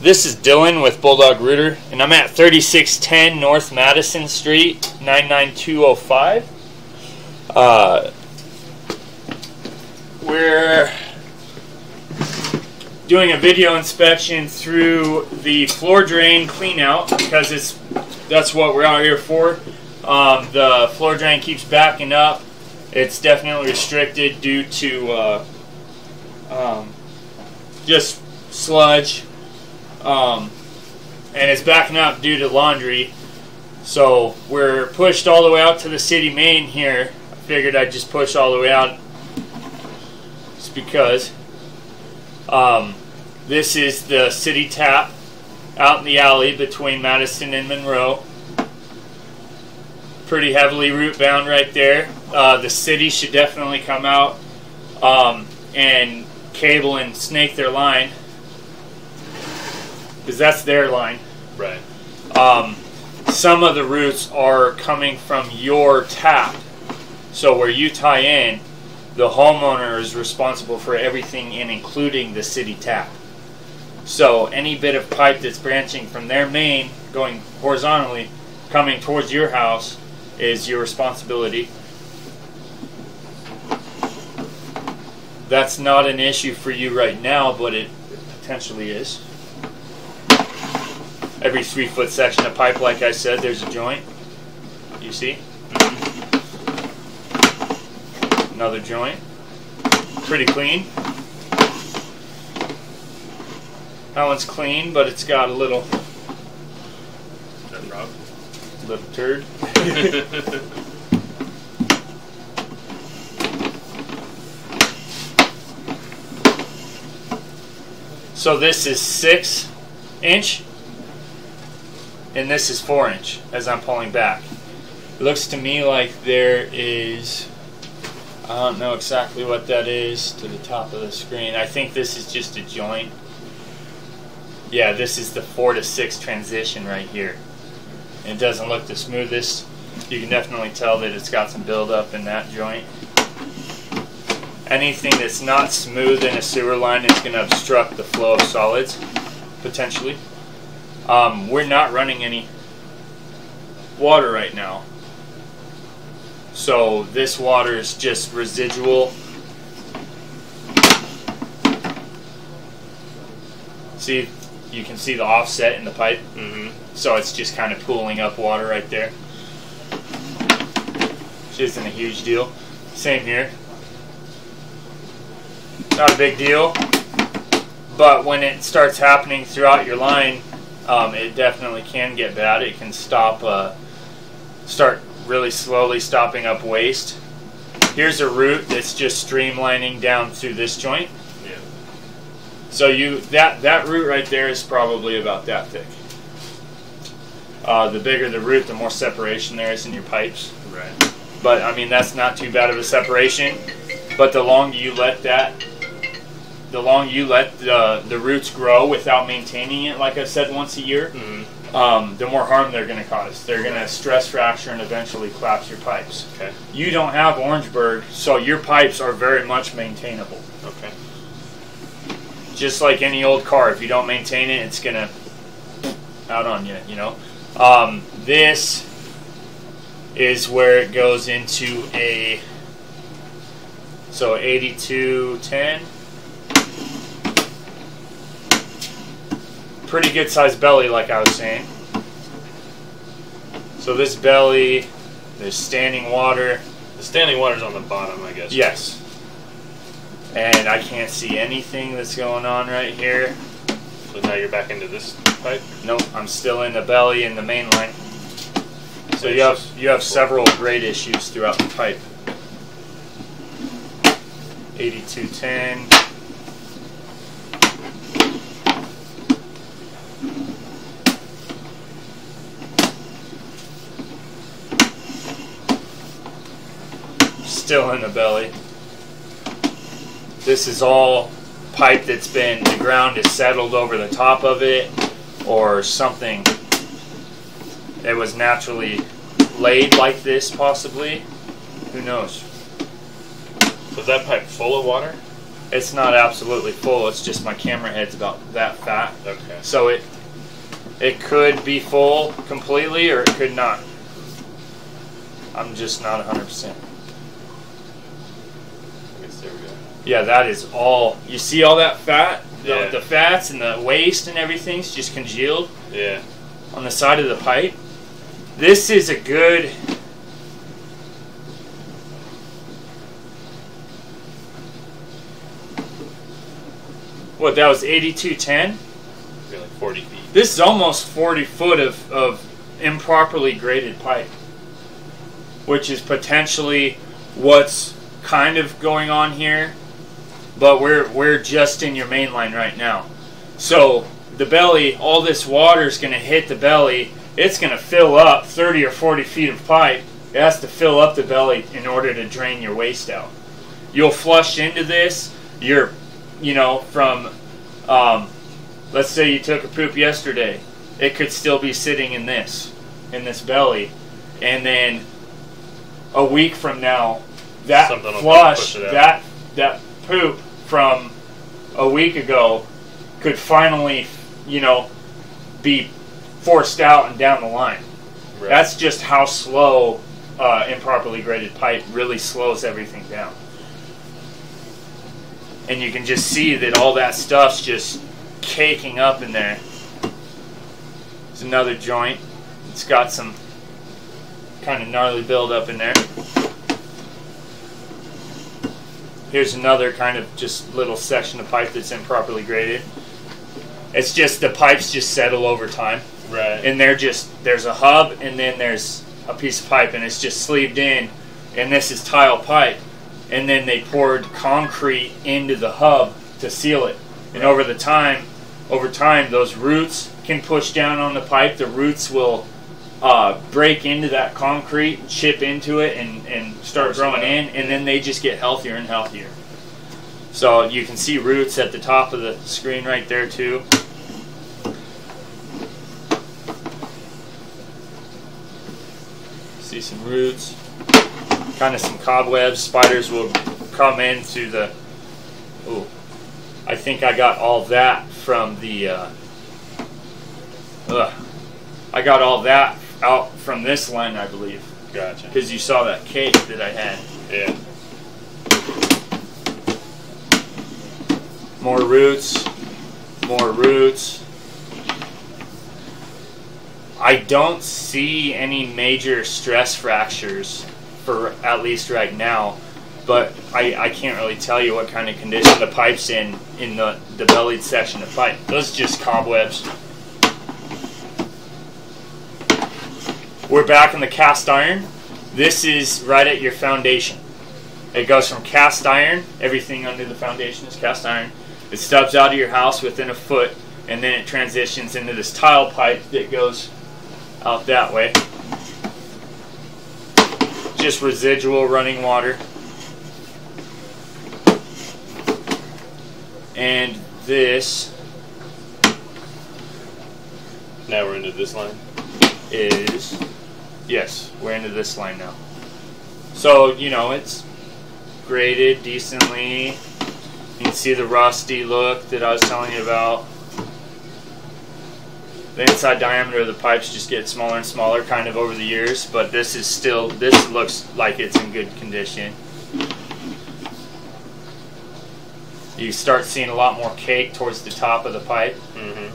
This is Dylan with Bulldog Rooter, and I'm at 3610 North Madison Street, 99205. We're doing a video inspection through the floor drain clean out because that's what we're out here for. The floor drain keeps backing up. It's definitely restricted due to just sludge. And it's backing up due to laundry. So we're pushed all the way out to the city main here. I figured I'd just push all the way out just because. This is the city tap out in the alley between Madison and Monroe. Pretty heavily root bound right there. The city should definitely come out and cable and snake their line, because that's their line. Right. Some of the roots are coming from your tap. So where you tie in, the homeowner is responsible for everything in, including the city tap. So any bit of pipe that's branching from their main, going horizontally, coming towards your house, is your responsibility. That's not an issue for you right now, but it potentially is. Every 3-foot section of pipe, like I said, there's a joint. You see? Another joint. Pretty clean. That one's clean, but it's got a little turd. So this is 6-inch. And this is 4-inch as I'm pulling back. It looks to me like there is, I don't know exactly what that is to the top of the screen. I think this is just a joint. Yeah, this is the 4 to 6 transition right here. And it doesn't look the smoothest. You can definitely tell that it's got some buildup in that joint. Anything that's not smooth in a sewer line is going to obstruct the flow of solids, potentially. We're not running any water right now. So this water is just residual. See, you can see the offset in the pipe. So it's just kind of pooling up water right there, which isn't a huge deal. Same here. Not a big deal. But when it starts happening throughout your line, it definitely can get bad. It can start really slowly stopping up waste. Here's a root that's just streamlining down through this joint. Yeah. So that root right there is probably about that thick. The bigger the root, the more separation there is in your pipes. Right. But I mean, that's not too bad of a separation. But the longer you let the roots grow without maintaining it, like I said, once a year, the more harm they're going to cause. They're going to stress fracture and eventually collapse your pipes. Okay. You don't have Orangeburg, so your pipes are very much maintainable. Okay. Just like any old car, if you don't maintain it, it's going to out on you, you know. This is where it goes into a 8210. Pretty good sized belly, like I was saying. So this belly, there's standing water. The standing water's on the bottom, I guess. Yes. And I can't see anything that's going on right here. So now you're back into this pipe? Nope, I'm still in the belly in the main line. So you have several grade issues throughout the pipe. 8210. Still in the belly. This is all pipe that's been, the ground is settled over the top of it, or something that was naturally laid like this, possibly. Who knows? So is that pipe full of water? It's not absolutely full. It's just my camera head's about that fat. Okay. So it could be full completely, or it could not. I'm just not 100%. I guess there we go. Yeah, that is all. You see all that fat? Yeah. The fats and the waste and everything's just congealed. Yeah. On the side of the pipe. This is a good. What, that was 8210? Maybe like 40 feet. This is almost 40 foot of improperly graded pipe, which is potentially what's kind of going on here, but we're just in your main line right now. So the belly, all this water is going to hit the belly. It's going to fill up 30 or 40 feet of pipe. It has to fill up the belly in order to drain your waste out. You'll flush into this. You're, from, let's say you took a poop yesterday. It could still be sitting in this belly. And then a week from now, that flush, that poop from a week ago could finally, be forced out and down the line. Right. That's just how slow improperly graded pipe really slows everything down. And you can just see that all that stuff's just caking up in there. There's another joint. It's got some kind of gnarly buildup in there. Here's another kind of just little section of pipe that's improperly graded. It's just the pipes just settle over time. Right. And there's a hub, and then there's a piece of pipe, and it's just sleeved in, and this is tile pipe. And then they poured concrete into the hub to seal it. And over time, those roots can push down on the pipe. The roots will break into that concrete, chip into it, and start growing in, and then they just get healthier and healthier. So you can see roots at the top of the screen right there too. See some roots, kind of some cobwebs. Spiders will come into the. Ooh, I think I got all that from the. I got all that out from this line, I believe. Gotcha. Because you saw that cake that I had. Yeah. More roots. More roots. I don't see any major stress fractures for at least right now, but I can't really tell you what kind of condition the pipe's in the bellied section of pipe. Those are just cobwebs. We're back in the cast iron. This is right at your foundation. It goes from cast iron, everything under the foundation is cast iron. It stubs out of your house within a foot, and then it transitions into this tile pipe that goes out that way. Just residual running water. And this now we're into this line? Is, yes, we're into this line now. So, it's graded decently. You can see the rusty look that I was telling you about. The inside diameter of the pipes just gets smaller and smaller kind of over the years, but this looks like it's in good condition. You start seeing a lot more cake towards the top of the pipe. Mm-hmm.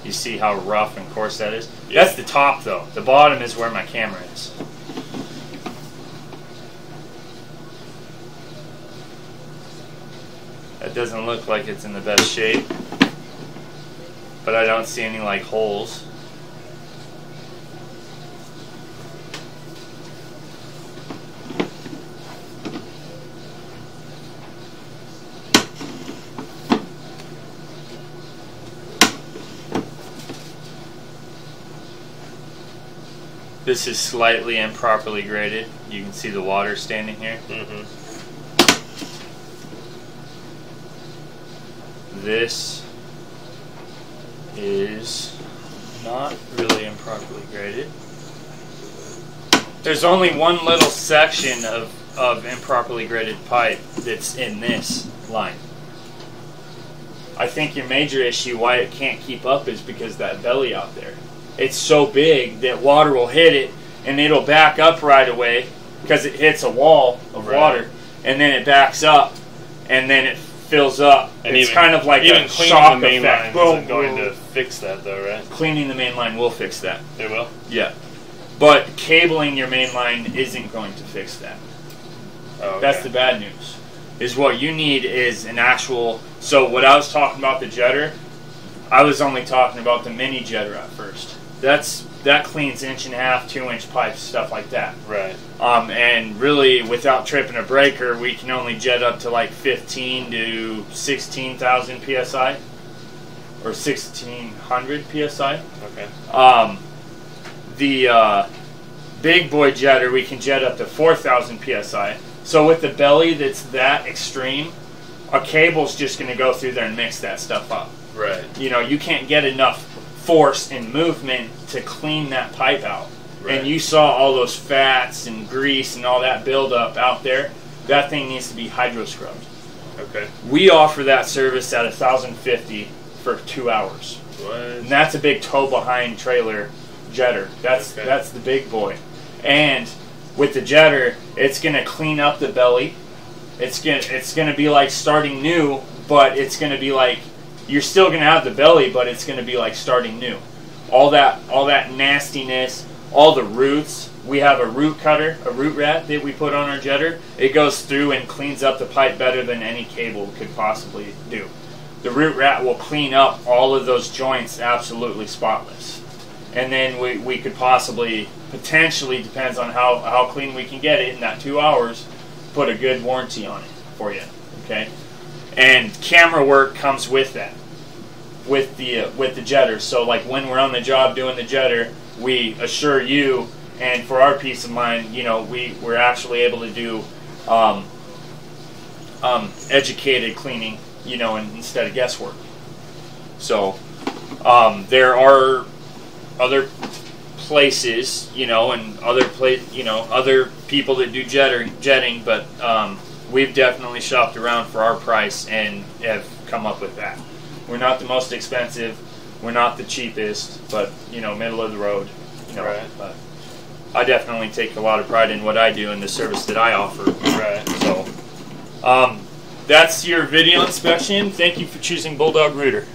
You see how rough and coarse that is? Yeah. That's the top though. The bottom is where my camera is. That doesn't look like it's in the best shape, but I don't see any like holes. This is slightly improperly graded. You can see the water standing here. Mm-hmm. This is not really improperly graded. There's only one little section of improperly graded pipe that's in this line. I think your major issue why it can't keep up is because that belly out there. It's so big that water will hit it and it'll back up right away because it hits a wall of water, and then it backs up and then it fills up. And it's even, kind of like even a cleaning shock the main effect. line isn't going to fix that, though, right? Cleaning the main line will fix that. It will? Yeah. But cabling your main line isn't going to fix that. Oh, okay. That's the bad news. Is what you need is an actual... So what I was talking about the jetter, I was only talking about the mini jetter at first. That cleans 1.5-inch, 2-inch pipes, stuff like that. Right. And really, without tripping a breaker, we can only jet up to like 15 to 16,000 psi, or 1,600 psi. Okay. The big boy jetter, we can jet up to 4,000 psi. So with the belly that's that extreme, a cable's just going to go through there and mix that stuff up. Right. You know, you can't get enough force and movement to clean that pipe out. Right. And you saw all those fats and grease and all that buildup out there. That thing needs to be hydro scrubbed. Okay. We offer that service at $1,050 for 2 hours. What? And that's a big tow behind trailer jetter. That's the big boy. And with the jetter, it's going to clean up the belly. It's going to be like starting new, but it's going to be like you're still going to have the belly, but it's going to be like starting new. All that nastiness, all the roots. We have a root cutter, a root rat that we put on our jetter. It goes through and cleans up the pipe better than any cable could possibly do. The root rat will clean up all of those joints absolutely spotless. And then we could possibly, potentially, depends on how clean we can get it in that 2 hours, put a good warranty on it for you. Okay? And camera work comes with that, with the jetter. So like when we're on the job doing the jetter, we assure you, and for our peace of mind, you know, we're actually able to do educated cleaning, you know, instead of guesswork. So there are other places, you know, and other people that do jetting, but we've definitely shopped around for our price and have come up with that. We're not the most expensive, we're not the cheapest, but you know, middle of the road. You know, right. But I definitely take a lot of pride in what I do and the service that I offer. Right. So that's your video inspection. Thank you for choosing Bulldog Rooter.